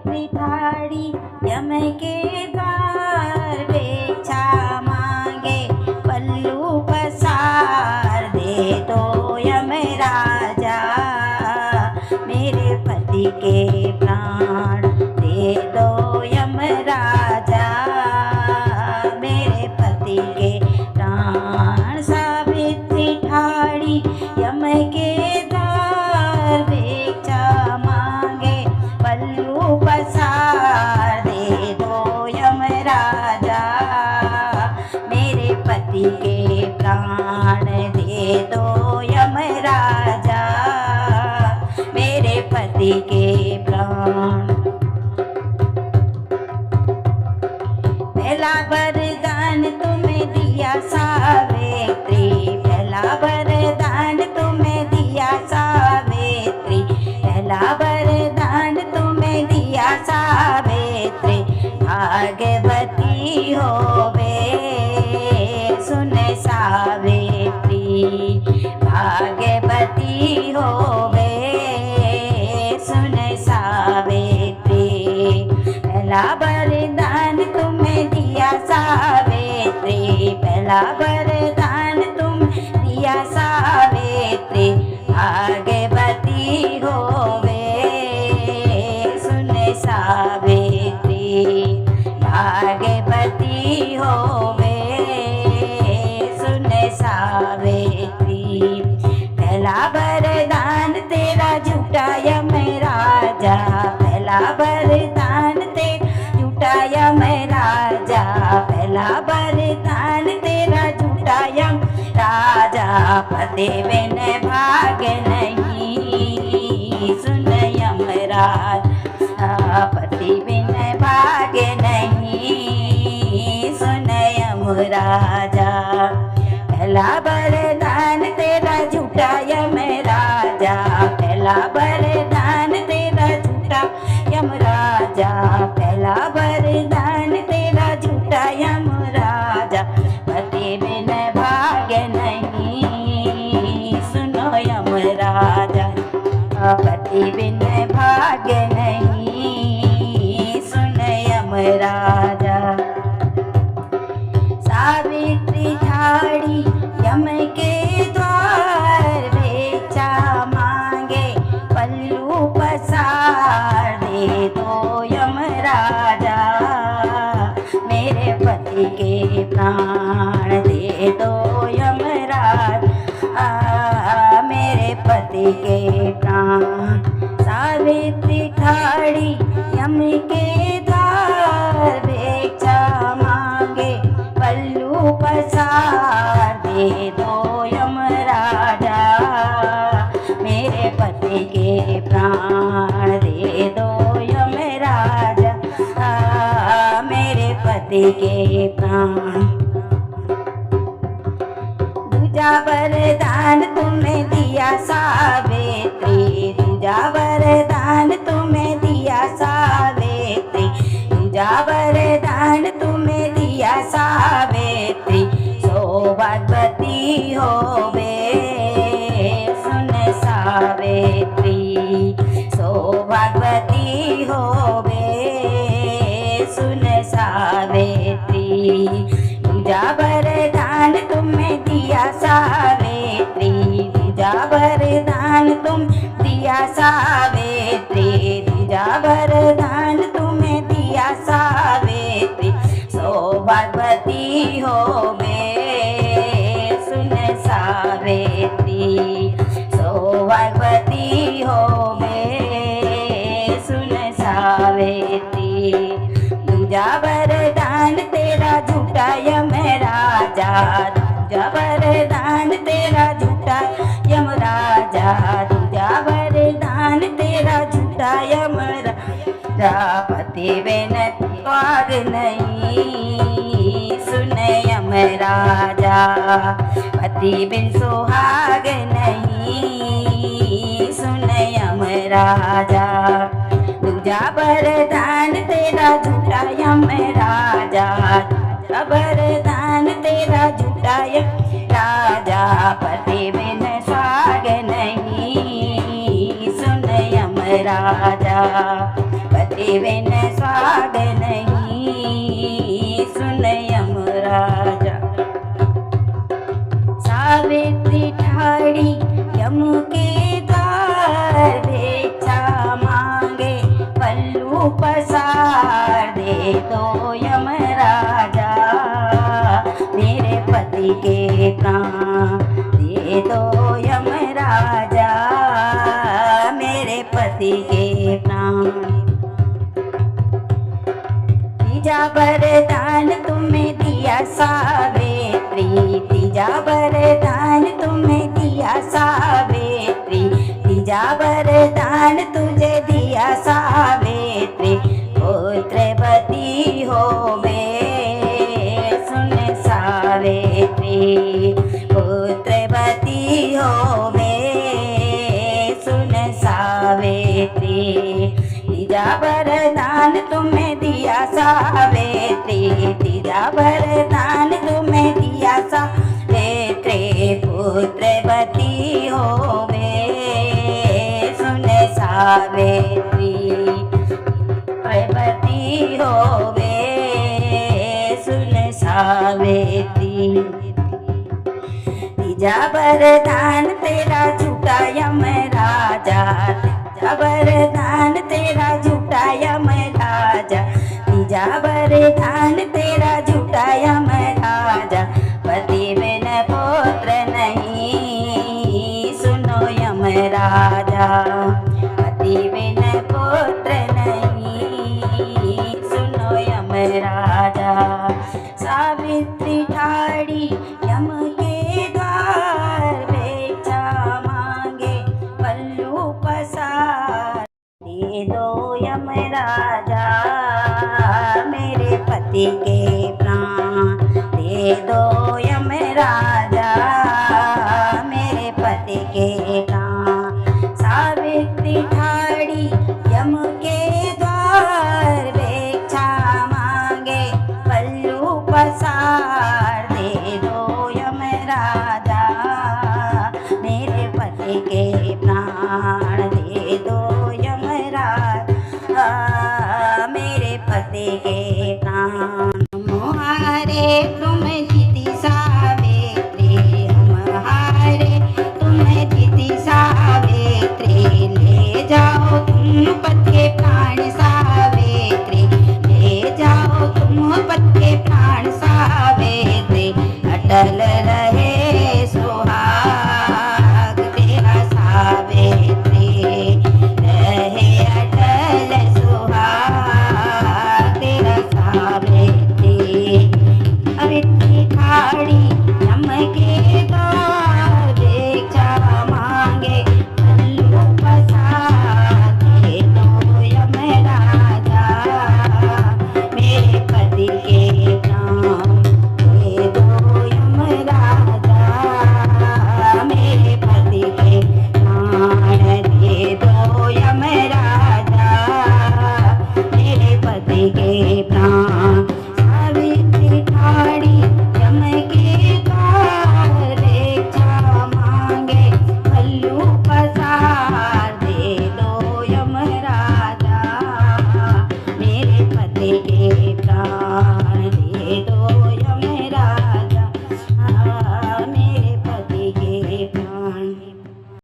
सावित्री ठाड़ी यम के द्वार, भिक्षा मांगे पल्लू पसार, दे दो यम राजा मेरे पति के प्राण, दे दो यम राजा मेरे पति के प्राण। सावित्री ठाड़ी यम के द्वार, भिक्षा मांगे पल्लू पसार, दे दो यम राजा मेरे पति के प्राण, दे दो यम राजा मेरे पति के प्राण। पहला वरदान तुम्हें दिया सावित्री, पहला वरदान तुम्हें दिया सावित्री, पहला वरदान तुम्हें दिया सावित्री। भाग्यवती होवे सुन सावित्री, भाग्यवती होवे सुन सावित्री। पहला वरदान तुम्हें दिया सावित्री, पहला वरदान तुम दिया सावित्री। भाग्यवती होवे सुन सावित्री, भाग्यवती होवे सुन सावित्री। पहला वरदान तेरा झूठा यम राजा, पहला वरदान तेरा झूठा यम राजा, पहला वरदान तेरा झूठा यम राजा। पति बिन भाग्य नहीं सुन यम राजा, पति बिन भाग्य नहीं सुन यम राजा। पहला वरदान तेरा झूठा यम राजा, पहला वरदान तेरा झूठा यम राजा, पहला वरदान तेरा झूठा यम राजा। पति बिन भाग्य नहीं सुनो यम राजा, पति बिन भाग्य नहीं सुन यम राजा। सावित्री ठाड़ी यम के द्वार, भिक्षा मांगे पल्लू पसार, दे दो यम राजा मेरे पति के प्राण, दे दो यम राजा मेरे पति के प्राण। सावित्री ठाड़ी यम के द्वार, भिक्षा मांगे पल्लू पसार, दे दो यम राजा मेरे पति के प्राण, दे दो यम राजा मेरे पति के प्राण। दूजा वरदान तुम्हें दिया सावित्री, दूजा वरदान तुम्हें दिया सावित्री, दूजा वरदान तुम्हें दिया सावित्री। सौभाग्यवती होवे सुन सावित्री, सौभाग्यवती होवे सुन सावित्री। दूजा वरदान तुम्हें दिया सावित्री, दूजा वरदान तुम दिया सावित्री, दूजा वरदान तुम्हें दिया सावित्री। सौभाग्यवती होवे सुन सावित्री, सौभाग्यवती होवे सुन सावित्री। दूजा वरदान तेरा झूठा यम राजा, दूजा वरदान तेरा झूठा यम राजा, दूजा वरदान तेरा झूठा यम राजा। पति बिन त्याग नहीं सुन यम राजा, पति बिन सुहाग नहीं सुन यम राजा। दूजा वरदान तेरा झूठा यम राजा, दूजा वरदान तेरा झूठा यम राजा। पति बिन सुहाग नहीं सुन यम राजा, पति पति बिन स्वाद नहीं, सुन यमराजा। सावित्री ठाड़ी यम के द्वार, भिक्षा मांगे पल्लू पसार, दे दो यमराजा मेरे पति के प्राण, दे दो यमराजा मेरे पति के प्राण। तीजा वरदान तुम्हें दिया सावित्री, तीजा वरदान तुम्हें दिया सावित्री, तीजा वरदान तुझे दिया सावित्री, पुत्रवती होवे सुन सावित्री, पुत्रवती होवे सुन सावित्री। तीजा वरदान तुम्हें दिया सावित्री, तीजा वरदान तुम्हें दिया सावित्री, पुत्रवती होवे सुन सावित्री, पुत्रवती होवे सुन सावित्री। तीजा वरदान तेरा झूठा यमराजा, तीजा वरदान तेरा झूठा यमराजा, तीजा वरदान तेरा झूठा यमराजा, पति बिन पुत्र नहीं, सुनो यमराजा, पति बिन पुत्र नहीं, सुनो यमराजा। सावित्री ठाड़ी यम के द्वार, भिक्षा मांगे पल्लू पसार, दे दो यमराजा मेरे पति के प्राण, दे दो यमराजा मेरे पति के प्राण। सावित्री ठाड़ी यम के द्वार, भिक्षा मांगे पल्लू पसार, दे दो यमराजा मेरे पति के प्राण, दे दो यमराजा मेरे पति के